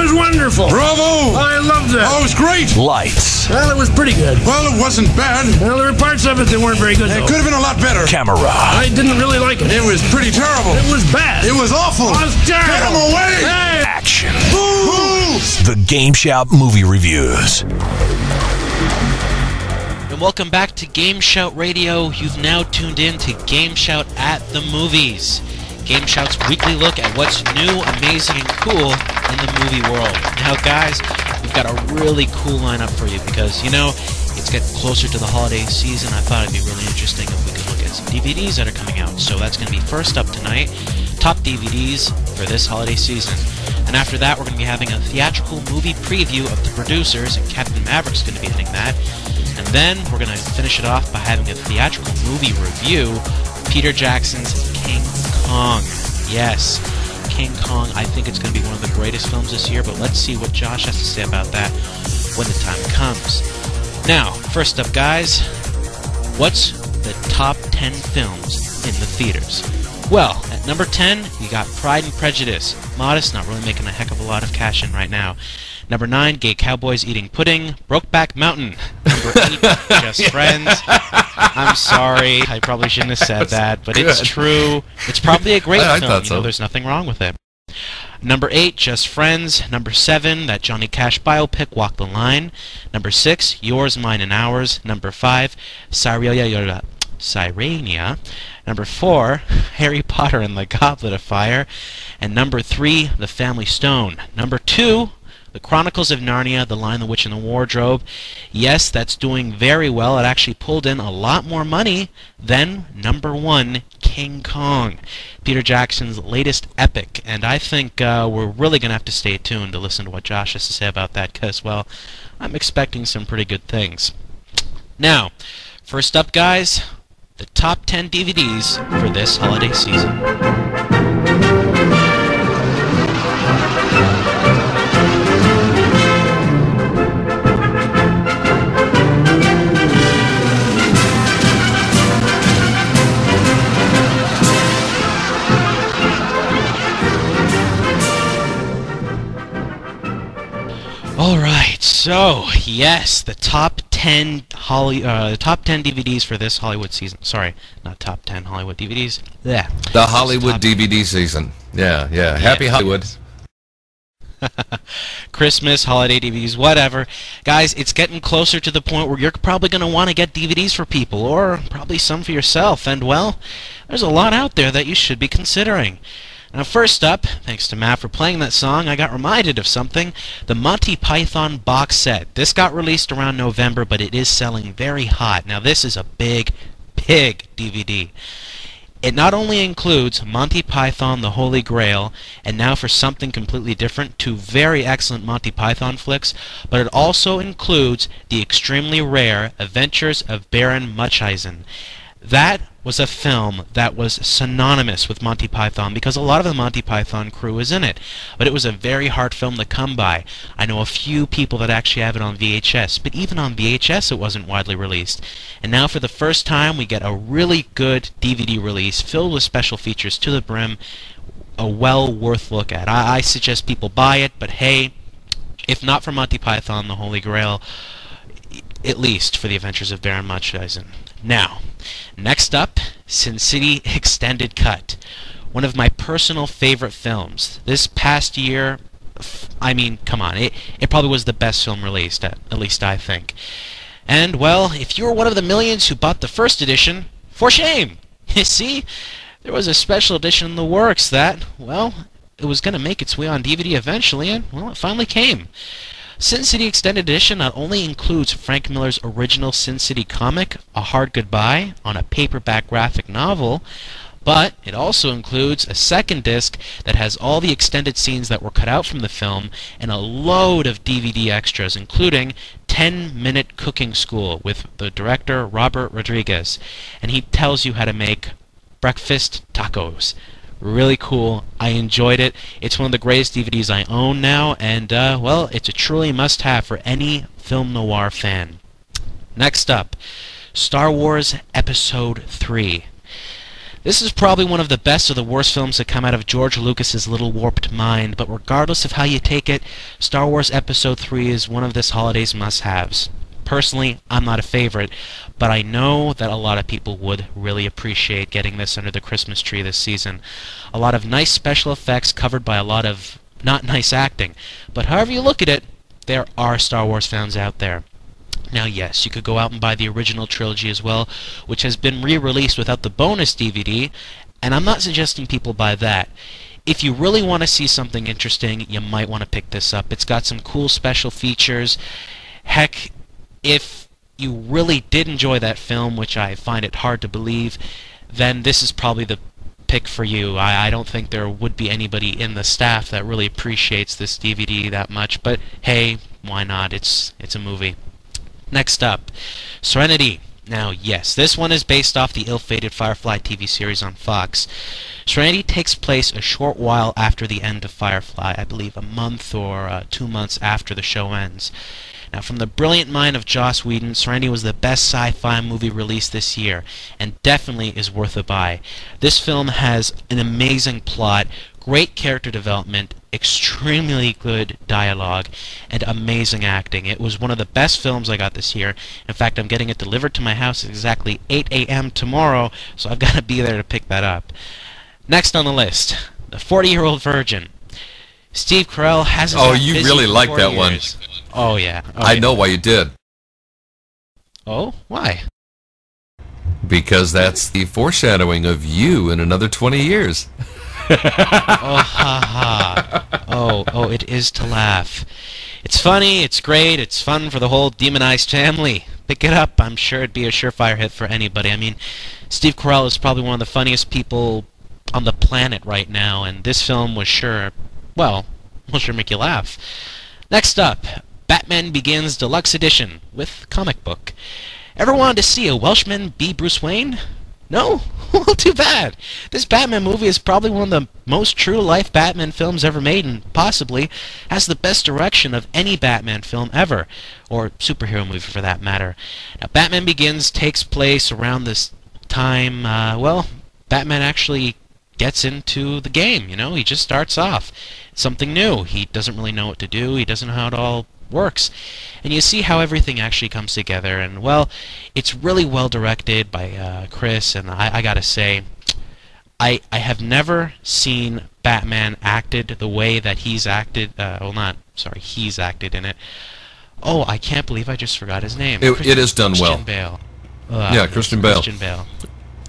was wonderful. Bravo! I loved it. Oh, it was great. Lights. Well, it was pretty good. Well, it wasn't bad. Well, there were parts of it that weren't very good, It though. could have been a lot better. Camera. I didn't really like it. It was pretty terrible. It was bad. It was awful. It was terrible. Get him away! Hey! Action. Ooh. The GameSHOUT movie reviews. And welcome back to GameSHOUT Radio. You've now tuned in to GameSHOUT at the Movies. GameSHOUT's weekly look at what's new, amazing, and cool in the movie world. Now, guys, we've got a really cool lineup for you because, you know, it's getting closer to the holiday season. I thought it'd be really interesting if we could look at some DVDs that are coming out. So that's going to be first up tonight, top DVDs for this holiday season. And after that, we're going to be having a theatrical movie preview of The Producers, and Capt and Maverick's going to be hitting that. And then we're going to finish it off by having a theatrical movie review of Peter Jackson's King Kong. Yes, King Kong. I think it's going to be one of the greatest films this year, but let's see what Josh has to say about that when the time comes. Now, first up, guys, what's the top 10 films in the theaters? Well, at number 10, you got Pride and Prejudice. Modest, not really making a heck of a lot of cash in right now. Number 9, Gay Cowboys Eating Pudding. Brokeback Mountain. Number 8, Just Friends. I'm sorry, I probably shouldn't have said that, but it's true. It's probably a great film. Thought so. There's nothing wrong with it. Number 8, Just Friends. Number 7, that Johnny Cash biopic, Walk the Line. Number 6, Yours, Mine, and Ours. Number 5, Sirenia. Number 4, Harry Potter and the Goblet of Fire. And number 3, The Family Stone. Number 2, The Chronicles of Narnia, The Lion, the Witch, and the Wardrobe. Yes, that's doing very well. It actually pulled in a lot more money than number 1, King Kong, Peter Jackson's latest epic. And I think we're really going to have to stay tuned to listen to what Josh has to say about that because, well, I'm expecting some pretty good things. Now, first up, guys, the top 10 DVDs for this holiday season. Alright, so, yes, the top 10 DVDs for this Hollywood season. Sorry, not top 10 Hollywood DVDs. Yeah. The Hollywood DVD season. Yeah. Happy Hollywood. Christmas, holiday DVDs, whatever. Guys, it's getting closer to the point where you're probably going to want to get DVDs for people, or probably some for yourself, and, well, there's a lot out there that you should be considering. Now, first up, thanks to Matt for playing that song, I got reminded of something. The Monty Python box set. This got released around November, but it is selling very hot. Now, this is a big DVD. It not only includes Monty Python, The Holy Grail, and now for something completely different, 2 very excellent Monty Python flicks, but it also includes the extremely rare Adventures of Baron Munchausen. That was a film that was synonymous with Monty Python because a lot of the Monty Python crew is in it. But it was a very hard film to come by. I know a few people that actually have it on VHS, but even on VHS it wasn't widely released. And now for the first time we get a really good DVD release filled with special features to the brim, a well worth look at. I suggest people buy it, but hey, if not for Monty Python, The Holy Grail, at least for the Adventures of Baron Munchausen. Now, next up, Sin City Extended Cut. One of my personal favorite films. This past year, I mean, come on, it probably was the best film released, at least I think. And, well, if you were one of the millions who bought the first edition, for shame! You see, there was a special edition in the works that, well, it was going to make its way on DVD eventually, and, well, it finally came. Sin City Extended Edition not only includes Frank Miller's original Sin City comic, A Hard Goodbye, on a paperback graphic novel, but it also includes a second disc that has all the extended scenes that were cut out from the film and a load of DVD extras, including 10-minute cooking school with the director Robert Rodriguez, and he tells you how to make breakfast tacos. Really cool. I enjoyed it. It's one of the greatest DVDs I own now, and, well, it's a truly must-have for any film noir fan. Next up, Star Wars Episode 3. This is probably one of the best or the worst films that come out of George Lucas's little warped mind, but regardless of how you take it, Star Wars Episode 3 is one of this holiday's must-haves. Personally, I'm not a favorite, but I know that a lot of people would really appreciate getting this under the Christmas tree this season. A lot of nice special effects covered by a lot of not nice acting, but however you look at it, there are Star Wars fans out there. Now yes, you could go out and buy the original trilogy as well, which has been re-released without the bonus DVD, and I'm not suggesting people buy that. If you really want to see something interesting, you might want to pick this up. It's got some cool special features. Heck, if you really did enjoy that film, which I find it hard to believe, then this is probably the pick for you. I don't think there would be anybody in the staff that really appreciates this DVD that much, but hey, why not? It's a movie. Next up, Serenity. Now, yes, this one is based off the ill-fated Firefly TV series on Fox. Serenity takes place a short while after the end of Firefly, I believe a month or 2 months after the show ends. Now, from the brilliant mind of Joss Whedon, Serenity was the best sci-fi movie released this year, and definitely is worth a buy. This film has an amazing plot, great character development, extremely good dialogue, and amazing acting. It was one of the best films I got this year. In fact, I'm getting it delivered to my house at exactly 8 a.m. tomorrow, so I've got to be there to pick that up. Next on the list, The 40-Year-Old Virgin. Steve Carell hasn't Oh, been you busy really for like 40 that one. years. Oh, yeah. Oh, I yeah. know why you did. Oh? Why? Because that's the foreshadowing of you in another 20 years. Oh, ha ha. Oh, it is to laugh. It's funny, it's great, it's fun for the whole demonized family. Pick it up, I'm sure it'd be a surefire hit for anybody. I mean, Steve Carell is probably one of the funniest people on the planet right now, and this film was sure, well, will sure make you laugh. Next up, Batman Begins Deluxe Edition with comic book. Ever wanted to see a Welshman be Bruce Wayne? No? Well, too bad. This Batman movie is probably one of the most true-life Batman films ever made, and possibly has the best direction of any Batman film ever, or superhero movie for that matter. Now, Batman Begins takes place around this time, well, Batman actually gets into the game, you know? He just starts off. Something new. He doesn't really know what to do. He doesn't know how it all works. And you see how everything actually comes together, and well, it's really well directed by Chris, and I gotta say, I have never seen Batman acted the way that he's acted, he's acted in it. Oh, I can't believe I just forgot his name. It is done well. Christian Bale. Yeah, Christian Bale. Christian Bale.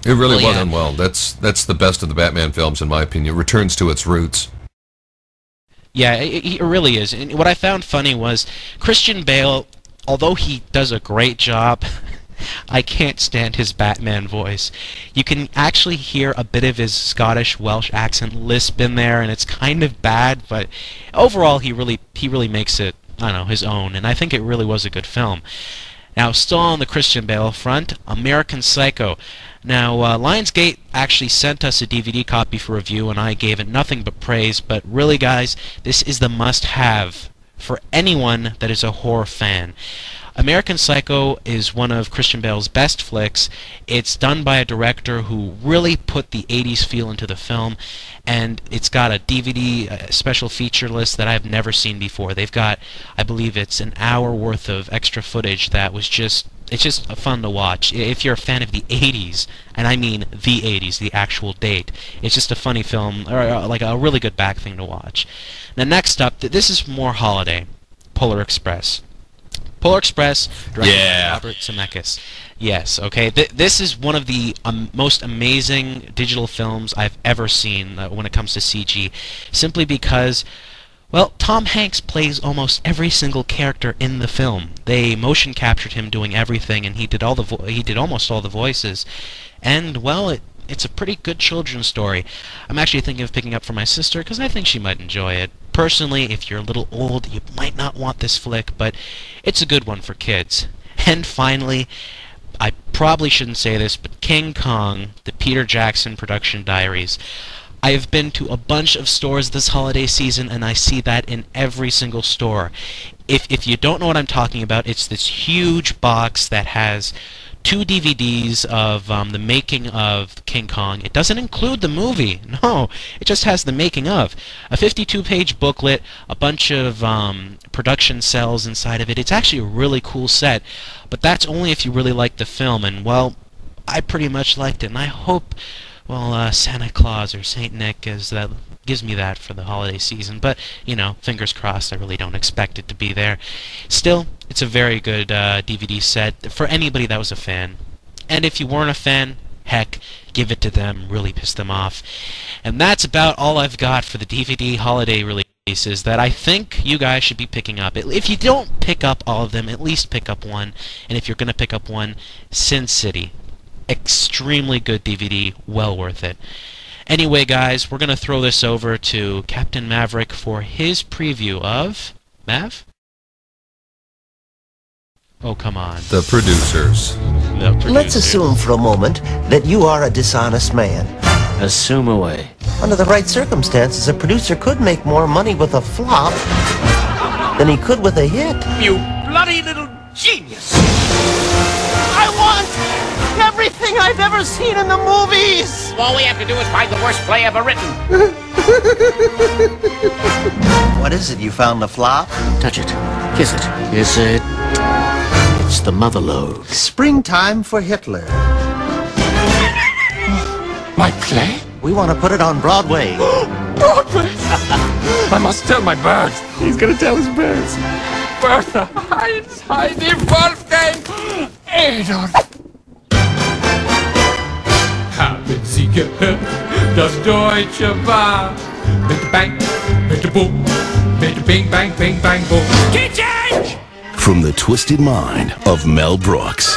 It really Well, was yeah. done well. That's the best of the Batman films, in my opinion. It returns to its roots. Yeah, it really is. And what I found funny was Christian Bale, although he does a great job, I can't stand his Batman voice. You can actually hear a bit of his Scottish Welsh accent lisp in there, and it's kind of bad, but overall he really makes it, I don't know, his own, and I think it really was a good film. Now, still on the Christian Bale front, American Psycho. Now, Lionsgate actually sent us a DVD copy for review, and I gave it nothing but praise, but really, guys, this is the must-have for anyone that is a horror fan. American Psycho is one of Christian Bale's best flicks. It's done by a director who really put the 80s feel into the film, and it's got a DVD special feature list that I've never seen before. They've got, I believe it's an hour worth of extra footage that was it's just fun to watch. If you're a fan of the 80s, and I mean the 80s, the actual date, it's just a funny film, or like a really good back thing to watch. Now next up, this is more holiday, Polar Express. Polar Express, directed by Robert Zemeckis. Yes, okay. This is one of the most amazing digital films I've ever seen when it comes to CG, simply because, well, Tom Hanks plays almost every single character in the film. They motion captured him doing everything, and he did almost all the voices. And well, it's a pretty good children's story. I'm actually thinking of picking up for my sister because I think she might enjoy it. Personally, if you're a little old, you might not want this flick, but it's a good one for kids. And finally, I probably shouldn't say this, but King Kong, the Peter Jackson production diaries. I have been to a bunch of stores this holiday season, and I see that in every single store. If you don't know what I'm talking about, it's this huge box that has 2 DVDs of the making of King Kong. It doesn't include the movie. No, it just has the making of. A 52-page booklet, a bunch of production cells inside of it. It's actually a really cool set, but that's only if you really like the film, and, well, I pretty much liked it, and I hope, well, Santa Claus or Saint Nick gives me that for the holiday season, but, you know, fingers crossed, I really don't expect it to be there. Still, it's a very good DVD set for anybody that was a fan. And if you weren't a fan, heck, give it to them, really piss them off. And that's about all I've got for the DVD holiday releases that I think you guys should be picking up. If you don't pick up all of them, at least pick up one. And if you're going to pick up one, Sin City. Extremely good DVD, well worth it. Anyway, guys, we're going to throw this over to Captain Maverick for his preview of... Mav? Oh, come on. The producers. Let's assume for a moment that you are a dishonest man. Assume away. Under the right circumstances, a producer could make more money with a flop than he could with a hit. You bloody little genius! I want everything I've ever seen in the movies! All we have to do is find the worst play ever written. What is it? You found the flop? Touch it. Kiss it. Is it... It's the mother lode. Springtime for Hitler. My play? We want to put it on Broadway. Broadway! I must tell my birds. He's gonna tell his birds. Bertha, Heinz, Heidi, Wolfgang, Adolf. Haben Sie gehört, das deutsche war mit Bang, mit Boom, mit Bing Bang, Bing Bang Boom. Key change! From the twisted mind of Mel Brooks.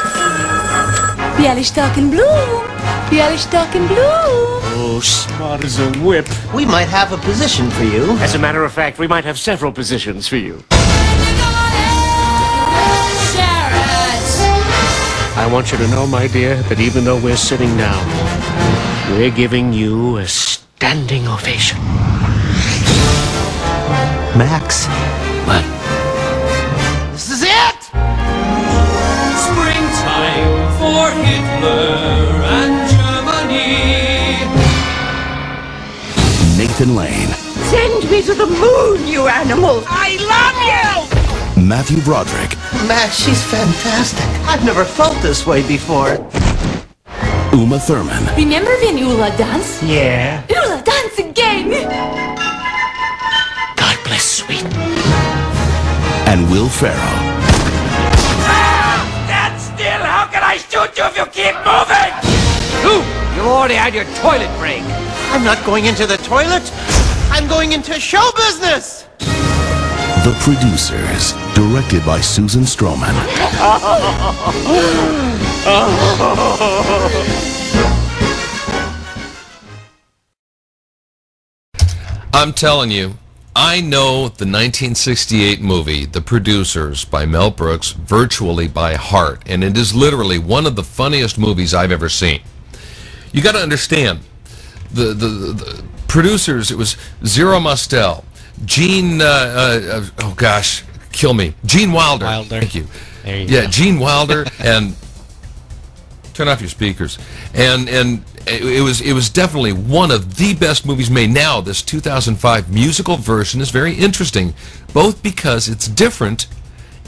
Bialystok in bloom. Bialystok in bloom. Oh, smart as a whip. We might have a position for you. As a matter of fact, we might have several positions for you. I want you to know, my dear, that even though we're sitting down, we're giving you a standing ovation. Max. What? This is it! Springtime for Hitler and Germany. Nathan Lane. Send me to the moon, you animal. I love you! Matthew Broderick. Max, she's fantastic. I've never felt this way before. Uma Thurman. Remember when Ula danced? Yeah. Ula, dance again. God bless sweet. And Will Ferrell. Stand still! How can I shoot you if you keep moving? You already had your toilet break. I'm not going into the toilet. I'm going into show business. The Producers. Directed by Susan Stroman. I'm telling you, I know the 1968 movie, The Producers, by Mel Brooks, virtually by heart, and it is literally one of the funniest movies I've ever seen. You got to understand, the producers, it was Zero Mostel, Gene, oh gosh, kill me, Gene Wilder. Thank you. There you Yeah, go. Gene Wilder, and turn off your speakers. And it was definitely one of the best movies made. Now, this 2005 musical version is very interesting, both because it's different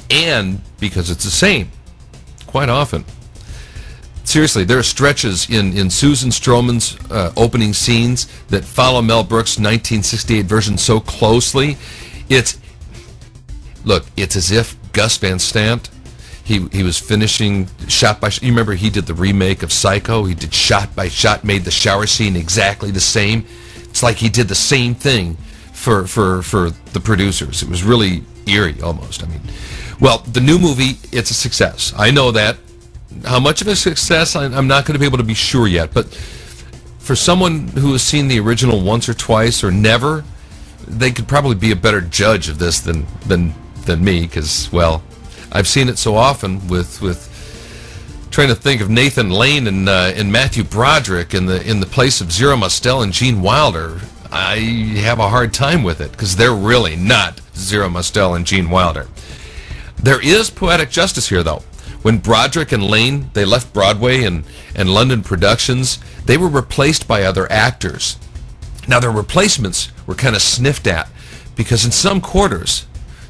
and because it's the same, quite often. Seriously, there are stretches in Susan Stroman's opening scenes that follow Mel Brooks' 1968 version so closely. Look, it's as if Gus Van Sant, he was finishing shot by shot. You remember he did the remake of Psycho? He did shot by shot, made the shower scene exactly the same. It's like he did the same thing for the producers. It was really eerie, almost. I mean, well, the new movie, it's a success. I know that. How much of a success, I'm not going to be able to be sure yet, but for someone who has seen the original once or twice or never, they could probably be a better judge of this than me, because, well, I've seen it so often with trying to think of Nathan Lane and Matthew Broderick in the place of Zero Mostel and Gene Wilder. I have a hard time with it, because they're really not Zero Mostel and Gene Wilder. There is poetic justice here, though. When Broderick and Lane, they left Broadway and London productions, they were replaced by other actors. Now, their replacements were kind of sniffed at because in some quarters,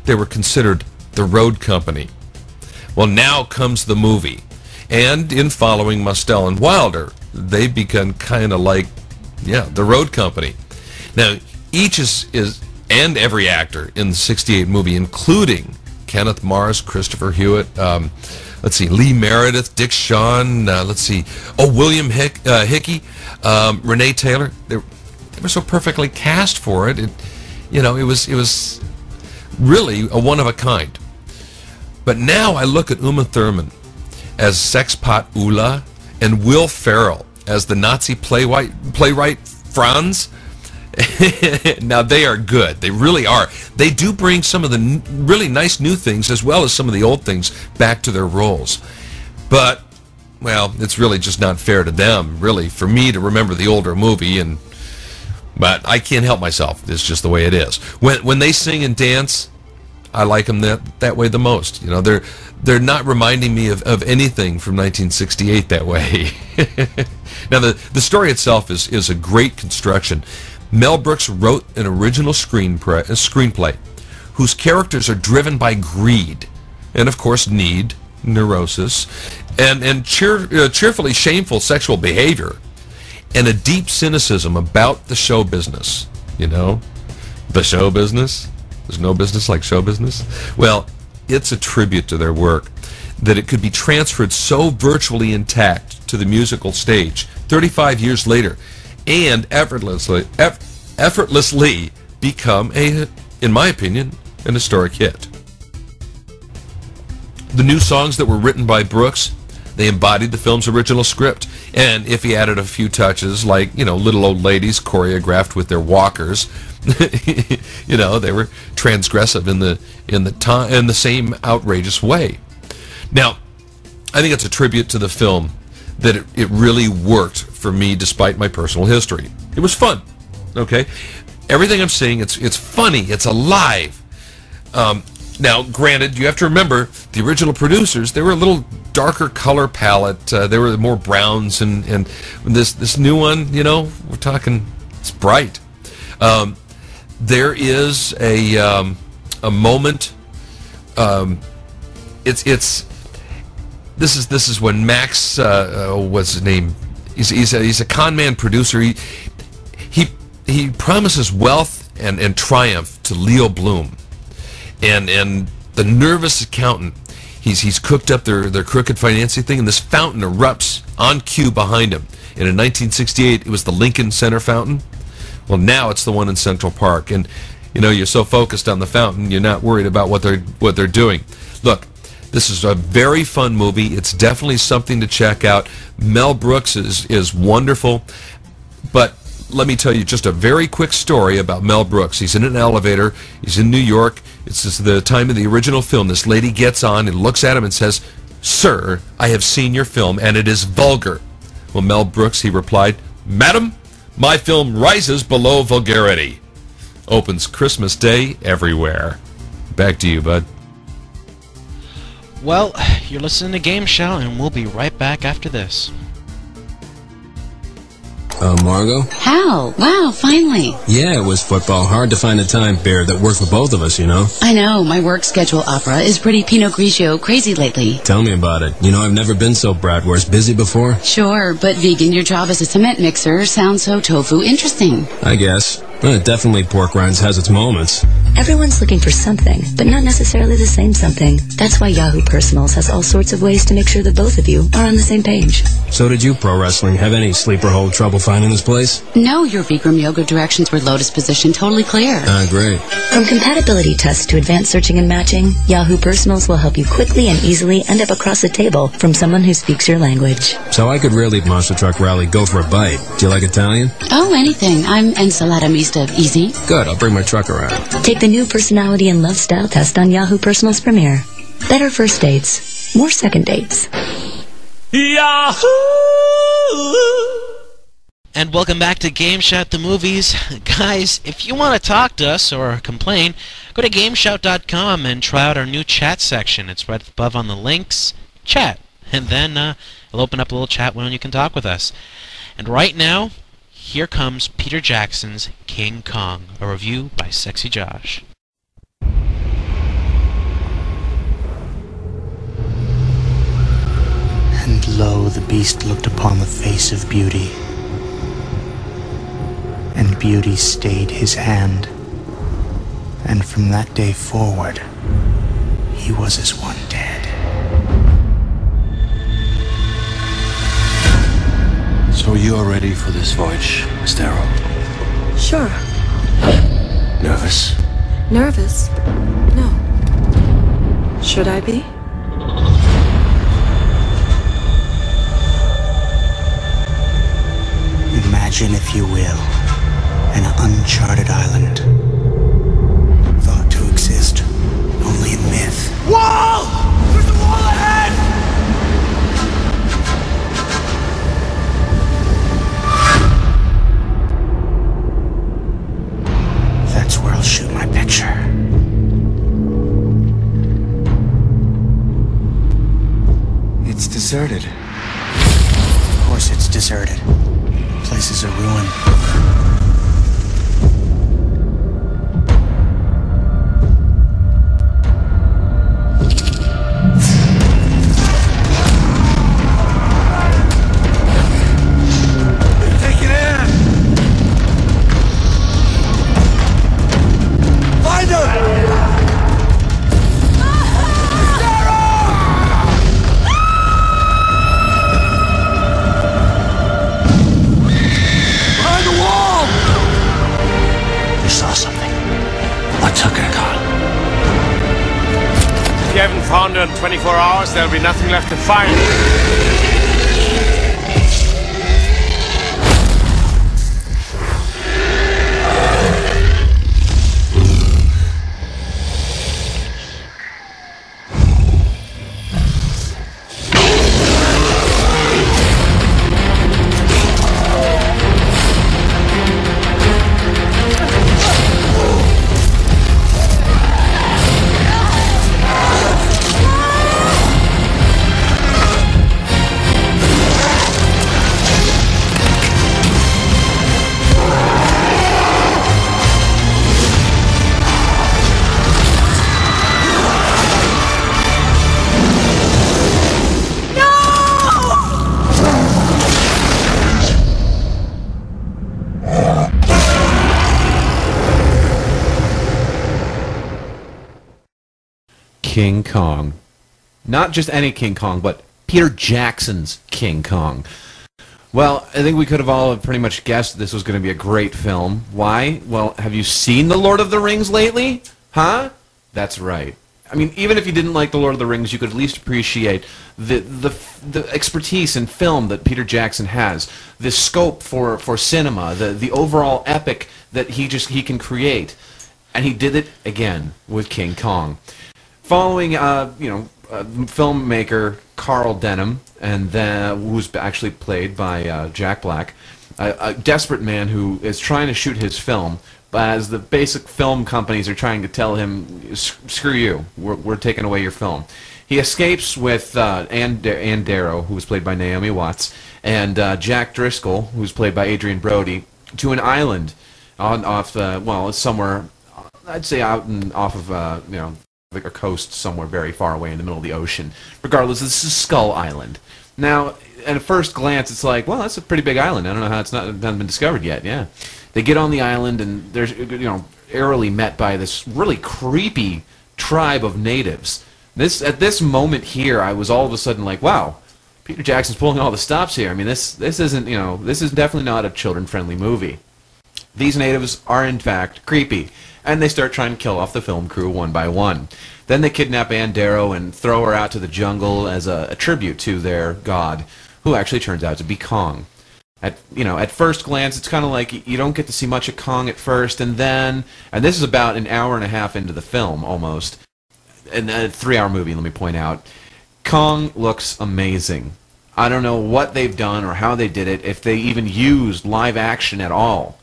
they were considered the road company. Well, now comes the movie. And in following Mostel and Wilder, they become kind of like, yeah, the road company. Now, each is and every actor in the '68 movie, including Kenneth Mars, Christopher Hewitt, let's see, Lee Meredith, Dick Shawn, let's see, William Hickey, Renee Taylor. They were so perfectly cast for it. It was really a one of a kind. But now I look at Uma Thurman as Sexpot Ulla and Will Ferrell as the Nazi playwright Franz. Now, they are good. They really are. They do bring some of the really nice new things as well as some of the old things back to their roles. But, well, it's really just not fair to them, really, for me to remember the older movie. But I can't help myself. It's just the way it is. When they sing and dance, I like them that way the most. You know, they're not reminding me of anything from 1968 that way. Now, the story itself is a great construction. Mel Brooks wrote an original screenplay whose characters are driven by greed and, of course, need, neurosis, and cheerfully shameful sexual behavior, and a deep cynicism about the show business. You know, the show business? There's no business like show business? Well, it's a tribute to their work that it could be transferred so virtually intact to the musical stage 35 years later and effortlessly become in my opinion, an historic hit. The new songs that were written by Brooks, they embodied the film's original script, and if he added a few touches, like, you know, little old ladies choreographed with their walkers, you know, they were transgressive in the same outrageous way. Now, I think it's a tribute to the film that it really worked for me despite my personal history. It was fun, okay? Everything I'm saying, it's funny, it's alive. Now, granted, you have to remember, the original producers, they were a little darker color palette. They were more browns, and this new one, you know, we're talking, it's bright. There is a moment. This is when Max, what's his name? He's a con man producer. He promises wealth and triumph to Leo Bloom, and the nervous accountant. He's cooked up their crooked financing thing, and this fountain erupts on cue behind him. And in 1968, it was the Lincoln Center fountain. Well, now it's the one in Central Park, and you know, you're so focused on the fountain, you're not worried about what they're doing. Look, this is a very fun movie. It's definitely something to check out. Mel Brooks is wonderful, but let me tell you just a very quick story about Mel Brooks. He's in an elevator. He's in New York. It's just the time of the original film. This lady gets on and looks at him and says, "Sir, I have seen your film, and it is vulgar." Well, Mel Brooks, he replied, "Madam, my film rises below vulgarity." Opens Christmas Day everywhere. Back to you, bud. Well, you're listening to GameSHOUT, and we'll be right back after this. Margot? Hal, wow, finally. Yeah, it was football. Hard to find a time, Bear, that worked for both of us, you know? I know, my work schedule opera is pretty Pinot Grigio crazy lately. Tell me about it. You know, I've never been so bratwurst busy before. Sure, but vegan, your job as a cement mixer sounds so tofu interesting. I guess. Definitely pork rinds has its moments. Everyone's looking for something, but not necessarily the same something. That's why Yahoo Personals has all sorts of ways to make sure that both of you are on the same page. So did you, Pro Wrestling. Have any sleeper hole trouble finding this place? No, your Bikram yoga directions were lotus position totally clear. Great. From compatibility tests to advanced searching and matching, Yahoo Personals will help you quickly and easily end up across the table from someone who speaks your language. So I could really Monster Truck Rally go for a bite. Do you like Italian? Oh, anything. I'm ensalada mista easy. Good, I'll bring my truck around. Take the new personality and love style test on Yahoo Personals Premiere. Better first dates, more second dates. Yahoo! And welcome back to GameSHOUT the Movies. Guys, if you want to talk to us or complain, go to GameSHOUT.com and try out our new chat section. It's right above on the links. chat. And then I'll open up a little chat window and you can talk with us. And right now, here comes Peter Jackson's King Kong, a review by SexyJosh. And lo, the beast looked upon the face of beauty, and beauty stayed his hand, and from that day forward, he was as one dead. So you're ready for this voyage, Miss Darrow? Sure. Nervous? Nervous? No. Should I be? Imagine, if you will, an uncharted island, thought to exist only in myth. Wall! There's a wall ahead! That's where I'll shoot my picture. It's deserted. Of course it's deserted. The place is a ruin. If you haven't found her in 24 hours, there'll be nothing left to find. King Kong. Not just any King Kong, but Peter Jackson's King Kong. Well, I think we could have all pretty much guessed this was going to be a great film. Why? Well, have you seen The Lord of the Rings lately? Huh? That's right. I mean, even if you didn't like The Lord of the Rings, you could at least appreciate the expertise in film that Peter Jackson has, the scope for cinema, the overall epic that he can create. And he did it again with King Kong. Following, filmmaker Carl Denham, and then who's actually played by Jack Black, a desperate man who is trying to shoot his film, but as the basic film companies are trying to tell him, screw you, we're taking away your film. He escapes with Ann Darrow, who was played by Naomi Watts, and Jack Driscoll, who's played by Adrian Brody, to an island somewhere, I'd say off of like a coast somewhere very far away in the middle of the ocean. Regardless, this is Skull Island. Now, at a first glance, it's like, well, that's a pretty big island. I don't know how hasn't been discovered yet. Yeah, they get on the island and they're airily met by this really creepy tribe of natives. At this moment here, I was all of a sudden like, wow, Peter Jackson's pulling all the stops here. I mean, this isn't this is definitely not a children-friendly movie. These natives are in fact creepy, and they start trying to kill off the film crew one by one. Then they kidnap Ann Darrow and throw her out to the jungle as a tribute to their god, who actually turns out to be Kong. At first glance, it's kind of like you don't get to see much of Kong at first, and this is about an hour and a half into the film almost, and a 3-hour movie. Let me point out, Kong looks amazing. I don't know what they've done or how they did it, if they even used live action at all.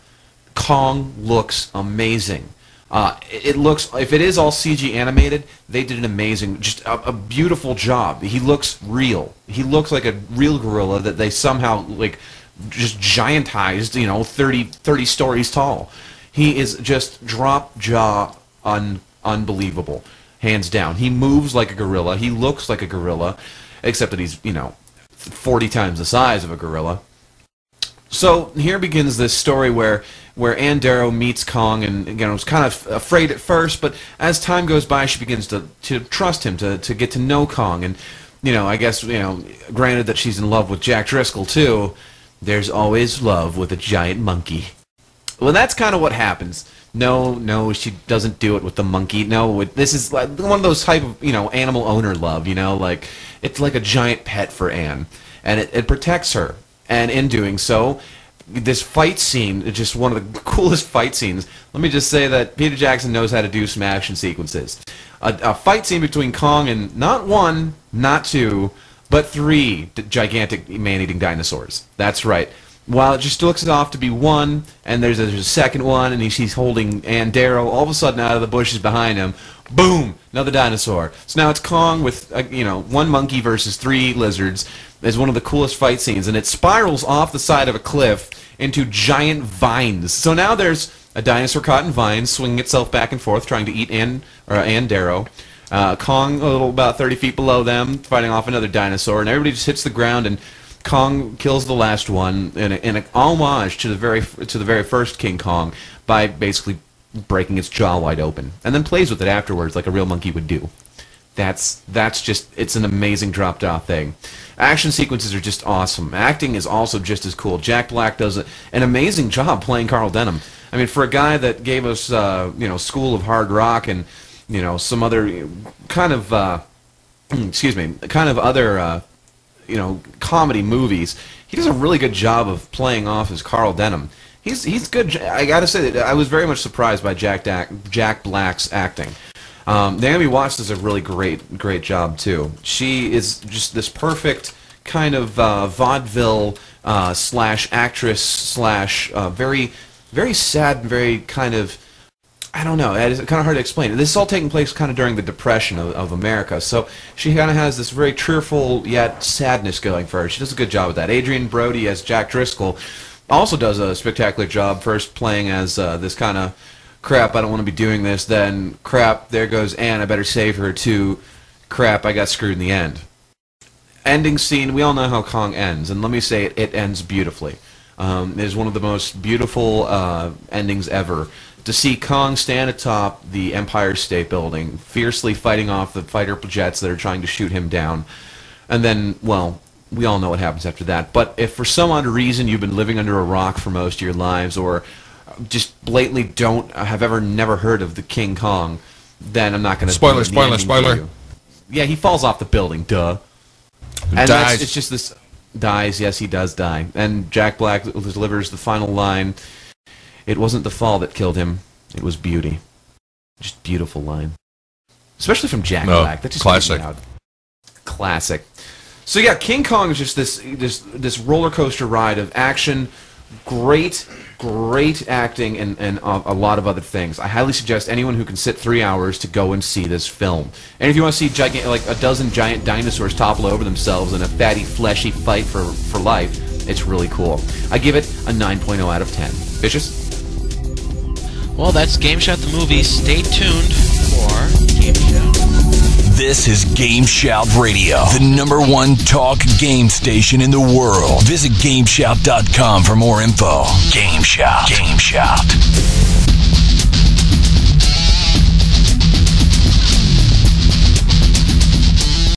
Kong looks amazing. It looks, if it is all CG animated, they did an amazing, just a beautiful job. He looks real. He looks like a real gorilla that they somehow like just giantized, 30 stories tall. He is just drop jaw unbelievable, hands down. He moves like a gorilla. He looks like a gorilla, except that he's 40 times the size of a gorilla. So here begins this story where Ann Darrow meets Kong, and was kind of afraid at first, but as time goes by, she begins to trust him, to get to know Kong, and I guess granted that she's in love with Jack Driscoll too, there's always love with a giant monkey. Well, that's kind of what happens. No, she doesn't do it with the monkey. No, this is like one of those type of animal owner love. Like it's like a giant pet for Ann, and it protects her. And in doing so, this fight scene is just one of the coolest fight scenes. Let me just say that Peter Jackson knows how to do some action sequences. A fight scene between Kong and not one, not two, but 3 gigantic man-eating dinosaurs. That's right. While it just looks off to be one, and there's a second one, and he's holding Ann Darrow, all of a sudden out of the bushes behind him, boom, another dinosaur. So now it's Kong with, 1 monkey versus 3 lizards. Is one of the coolest fight scenes, and it spirals off the side of a cliff into giant vines. So now there's a dinosaur caught in vines, swinging itself back and forth, trying to eat Ann Darrow. Kong, a little about 30 feet below them, fighting off another dinosaur, and everybody just hits the ground, and Kong kills the last one in an homage to the very first King Kong by basically breaking its jaw wide open, and then plays with it afterwards like a real monkey would do. That's just, it's an amazing drop-jaw thing. Action sequences are just awesome. Acting is also just as cool. Jack Black does an amazing job playing Carl Denham. I mean, for a guy that gave us, School of Hard Rock and, some other kind of, other, comedy movies, he does a really good job of playing off as Carl Denham. He's good. I gotta say that I was very much surprised by Jack Black's acting. Naomi Watts does a really great job too. She is just this perfect kind of vaudeville slash actress slash very sad, very kind of, I don't know, it's kind of hard to explain. This is all taking place kind of during the Depression of America, so she kind of has this very cheerful yet sadness going for her. She does a good job with that. Adrian Brody as Jack Driscoll also does a spectacular job, first playing as this kind of crap, I don't want to be doing this, then crap, there goes Ann, I better save her, to crap, I got screwed in the end. Ending scene, we all know how Kong ends, and let me say it ends beautifully. It is one of the most beautiful endings ever. To see Kong stand atop the Empire State Building, fiercely fighting off the fighter jets that are trying to shoot him down, and then, well, we all know what happens after that. But if for some odd reason you've been living under a rock for most of your lives, or just blatantly never heard of the King Kong, then I'm not going to spoiler. Yeah, he falls off the building, duh. And dies. It's just this dies. Yes, he does die. And Jack Black delivers the final line: "It wasn't the fall that killed him; it was beauty." Just beautiful line, especially from Jack Black. That just classic. Classic. So yeah, King Kong is just this roller coaster ride of action. Great acting and a lot of other things. I highly suggest anyone who can sit 3 hours to go and see this film. And if you want to see like a dozen giant dinosaurs topple over themselves in a fatty, fleshy fight for life, it's really cool. I give it a 9.0 out of 10. Vicious? Well, that's GameSHOUT the movie. Stay tuned for GameSHOUT. This is GameSHOUT Radio, the #1 talk game station in the world. Visit GameSHOUT.com for more info. GameSHOUT.